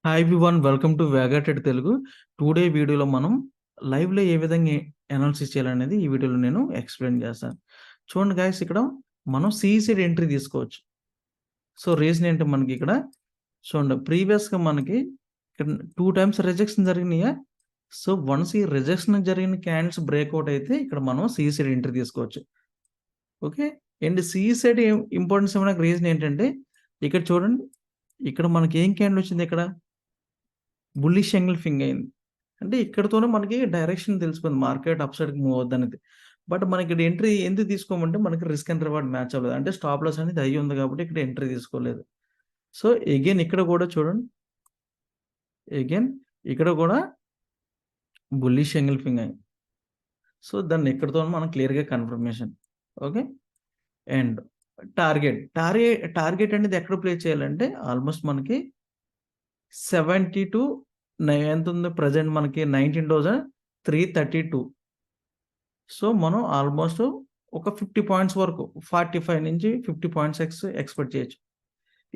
Hi everyone, welcome to వ్యాగాటెడ్ Telugu. Today వీడియోలో మనం లైవ్లో ఏ విధంగా అనాలిసిస్ చేయాలనేది ఈ వీడియోలో నేను ఎక్స్ప్లెయిన్ చేస్తాను. చూడండి గైస్, ఇక్కడ మనం సీసైడ్ ఎంట్రీ తీసుకోవచ్చు. సో రీజన్ ఏంటి, మనకి ఇక్కడ చూడండి, ప్రీవియస్గా మనకి ఇక్కడ 2 టైమ్స్ రిజెక్షన్ జరిగినాయా. సో వన్స్ ఈ రిజెక్షన్ జరిగిన క్యాండిల్స్ బ్రేక్అవుట్ అయితే ఇక్కడ మనం సీసైడ్ ఎంట్రీ తీసుకోవచ్చు. ఓకే, అండ్ సీసైడ్ ఇంపార్టెన్స్ ఇవ్వడానికి రీజన్ ఏంటంటే, ఇక్కడ చూడండి, ఇక్కడ మనకి ఏం క్యాండిల్ వచ్చింది, ఇక్కడ బుల్లిష్ ఎంగల్ఫింగ్ అయింది. అంటే ఇక్కడితోనే మనకి డైరెక్షన్ తెలిసిపోయింది, మార్కెట్ అప్ సైడ్కి మూవ్ అవుద్దనేది. బట్ మనకి ఇక్కడ ఎంట్రీ ఎందుకు తీసుకోమంటే, మనకి రిస్క్ అండ్ రివార్డ్ మ్యాచ్ అవ్వలేదు. అంటే స్టాప్ లాస్ అనేది హై ఉంది కాబట్టి ఇక్కడ ఎంట్రీ తీసుకోలేదు. సో అగైన్ ఇక్కడ కూడా చూడండి, అగైన్ ఇక్కడ కూడా బుల్లిష్ ఎంగల్ఫింగ్ అయింది. సో దాన్ని ఇక్కడితో మనం క్లియర్గా కన్ఫర్మేషన్. ఓకే, అండ్ టార్గెట్ అనేది ఎక్కడ ప్లే చేయాలంటే, ఆల్మోస్ట్ మనకి 70 టు ఎంత ఉంది ప్రజెంట్, మనకి 19,332. సో మనం ఆల్మోస్ట్ ఒక 50 పాయింట్స్ వరకు, 45 నుంచి 50 పాయింట్స్ ఎక్స్పెక్ట్ చేయొచ్చు.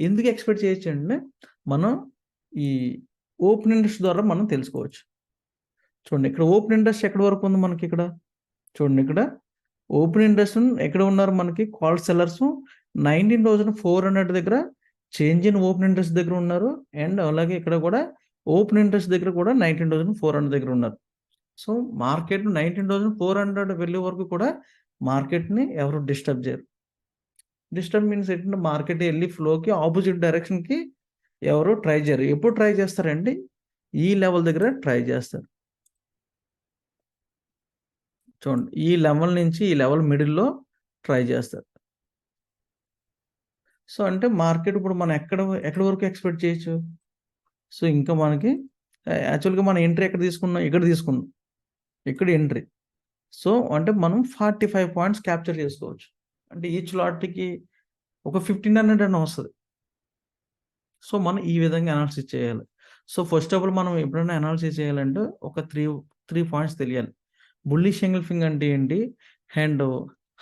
ఎందుకు ఎక్స్పెక్ట్ చేయొచ్చు అంటే, మనం ఈ ఓపెన్ ఇంట్రెస్ట్ ద్వారా మనం తెలుసుకోవచ్చు. చూడండి, ఇక్కడ ఓపెన్ ఇంట్రెస్ట్ ఎక్కడి వరకు ఉంది మనకి, ఇక్కడ చూడండి, ఇక్కడ ఓపెన్ ఇంట్రెస్ట్ ఎక్కడ ఉన్నారు మనకి, కాల్ సెల్లర్స్ 19,400 దగ్గర చేంజ్ ఇన్ ఓపెన్ ఇంట్రెస్ట్ దగ్గర ఉన్నారు. అండ్ అలాగే ఇక్కడ కూడా ఓపెన్ ఇంట్రెస్ట్ దగ్గర కూడా 19,400 దగ్గర ఉన్నారు. సో మార్కెట్ 19,400 వెళ్ళే వరకు కూడా మార్కెట్ని ఎవరు డిస్టర్బ్ చేయరు. డిస్టర్బ్ మీన్స్ ఏంటంటే, మార్కెట్ వెళ్ళి ఫ్లోకి ఆపోజిట్ డైరెక్షన్కి ఎవరు ట్రై చేయరు. ఎప్పుడు ట్రై చేస్తారండి, ఈ లెవెల్ దగ్గర ట్రై చేస్తారు. చూడండి, ఈ లెవెల్ నుంచి ఈ లెవెల్ మిడిల్లో ట్రై చేస్తారు. సో అంటే మార్కెట్ ఇప్పుడు మనం ఎక్కడి వరకు ఎక్స్పెక్ట్ చేయొచ్చు. సో ఇంకా మనకి యాక్చువల్గా మన ఎంట్రీ ఎక్కడ తీసుకున్నాం, ఇక్కడ తీసుకున్నాం, ఇక్కడ ఎంట్రీ. సో అంటే మనం 45 పాయింట్స్ క్యాప్చర్ చేసుకోవచ్చు. అంటే ఈచ్ లాట్కి ఒక 1,500 అని వస్తుంది. సో మనం ఈ విధంగా అనాలిసిస్ చేయాలి. సో ఫస్ట్ ఆఫ్ ఆల్ మనం ఎప్పుడైనా అనాలిసిస్ చేయాలంటే ఒక త్రీ పాయింట్స్ తెలియాలి. బుల్లిష్ ఎంగల్ఫింగ్ అంటే ఏంటి, అండ్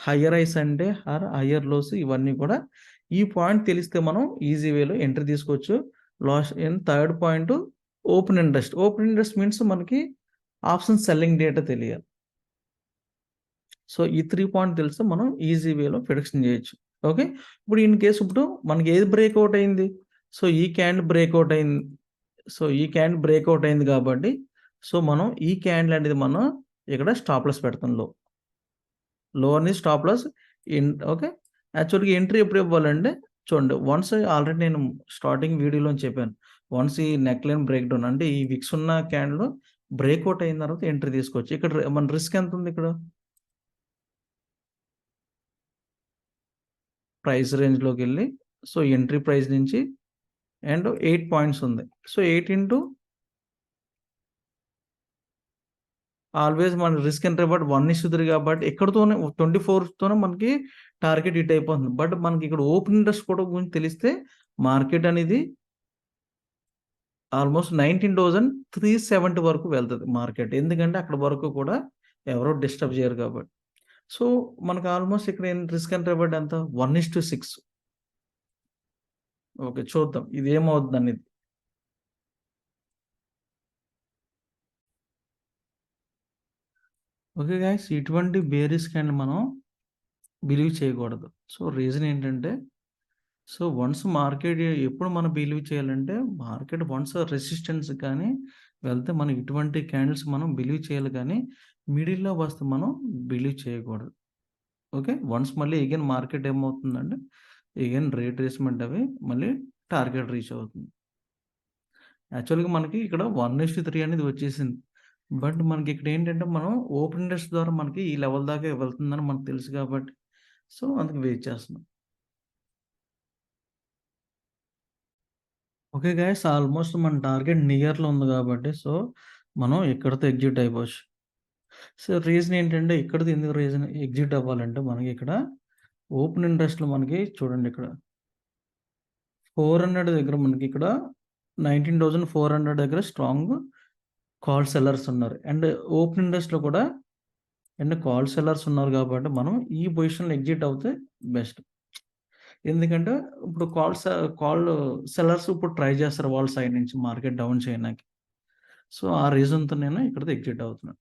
హయ్యర్ ఐస్ అంటే హయ్యర్ లోస్, ఇవన్నీ కూడా ఈ పాయింట్ తెలిస్తే మనం ఈజీ వేలో ఎంట్రీ తీసుకోవచ్చు. Last third point open interest means మనకి ఆప్షన్ సెల్లింగ్ డేటా తెలియాలి. సో ఈ 3 పాయింట్ తెలిస్తే మనం ఈజీ వేలో ప్రిడిక్షన్ చేయొచ్చు. ఓకే, ఇప్పుడు ఇన్ కేసు ఇప్పుడు మనకి ఏది బ్రేక్అవుట్ అయింది, సో ఈ క్యాండిల్ బ్రేక్అవుట్ అయింది కాబట్టి, సో మనం ఈ క్యాండిల్ అనేది మనం ఇక్కడ స్టాప్ లాస్ పెడతాం. లో అనేది స్టాప్ లాస్. ఓకే, యాక్చువల్గా ఎంట్రీ ఎప్పుడు ఇవ్వాలంటే, చూడండి, వన్స్ ఆల్రెడీ నేను స్టార్టింగ్ వీడియోలో చెప్పాను, వన్స్ ఈ నెక్ లైన్ బ్రేక్ డౌన్ అంటే ఈ విక్స్ ఉన్న క్యాండిల్ బ్రేక్అవుట్ అయిన తర్వాత ఎంట్రీ తీసుకోవచ్చు. ఇక్కడ మన రిస్క్ ఎంత ఉంది, ఇక్కడ ప్రైస్ రేంజ్లోకి వెళ్ళి, సో ఎంట్రీ ప్రైస్ నుంచి అండ్ 8 పాయింట్స్ ఉంది. సో 8 ఇంటూ ఆల్వేస్ మన రిస్క్ అండ్ రివార్డ్ 1:3 కాబట్టి ఇక్కడతోనే 24తోనే మనకి టార్గెట్ హిట్ అయిపోతుంది. బట్ మనకి ఇక్కడ ఓపెన్ ఇంట్రెస్ట్ కూడా గురించి తెలిస్తే మార్కెట్ అనేది ఆల్మోస్ట్ 19,370 వరకు వెళ్తుంది మార్కెట్. ఎందుకంటే అక్కడ వరకు కూడా ఎవరో డిస్టర్బ్ చేయరు కాబట్టి. సో మనకు ఆల్మోస్ట్ ఇక్కడ రిస్క్ అండ్ రివార్డ్ ఎంత, 1:6. ఓకే, చూద్దాం ఇది ఏమవుతుంది అనేది. ఓకే గైస్, ఇటువంటి బేరిష్ క్యాండిల్ మనం బిలీవ్ చేయకూడదు. సో రీజన్ ఏంటంటే, సో వన్స్ మార్కెట్ ఎప్పుడు మనం బిలీవ్ చేయాలంటే, మార్కెట్ వన్స్ రెసిస్టెన్స్ కానీ వెళ్తే మనం ఇటువంటి క్యాండిల్స్ మనం బిలీవ్ చేయాలి, కానీ మిడిల్లో వస్తే మనం బిలీవ్ చేయకూడదు. ఓకే, వన్స్ మళ్ళీ ఎగైన్ మార్కెట్ ఏమవుతుందంటే, ఎగైన్ రీట్రేస్మెంట్ అవి మళ్ళీ టార్గెట్ రీచ్ అవుతుంది. యాక్చువల్గా మనకి ఇక్కడ 1:3 అనేది వచ్చేసింది. బట్ మనకి ఇక్కడ ఏంటంటే, మనం ఓపెన్ ఇంట్రెస్ట్ ద్వారా మనకి ఈ లెవెల్ దాకా వెళ్తుందని మనకు తెలుసు కాబట్టి, సో అందుకు వెయిట్ చేస్తున్నాం. ఓకే గైస్, ఆల్మోస్ట్ మన టార్గెట్ నియర్లో ఉంది కాబట్టి, సో మనం ఇక్కడితో ఎగ్జిట్ అయిపోవచ్చు. సో రీజన్ ఏంటంటే, ఇక్కడితో ఎందుకు రీజన్ ఎగ్జిట్ అవ్వాలంటే, మనకి ఇక్కడ ఓపెన్ ఇంట్రెస్ట్లో మనకి చూడండి, ఇక్కడ 400 దగ్గర మనకి ఇక్కడ 19,400 దగ్గర స్ట్రాంగ్ కాల్ సెల్లర్స్ ఉన్నారు. అండ్ ఓపెన్ ఇంట్రెస్ట్లో కూడా కాల్ సెల్లర్స్ ఉన్నారు కాబట్టి మనం ఈ పొజిషన్లో ఎగ్జిట్ అవుతే బెస్ట్. ఎందుకంటే ఇప్పుడు కాల్ సెల్లర్స్ ఇప్పుడు ట్రై చేస్తారు వాళ్ళ సైడ్ నుంచి మార్కెట్ డౌన్ చేయడానికి. సో, ఆ రీజన్‌తో నేను ఇక్కడితో ఎగ్జిట్ అవుతున్నాను.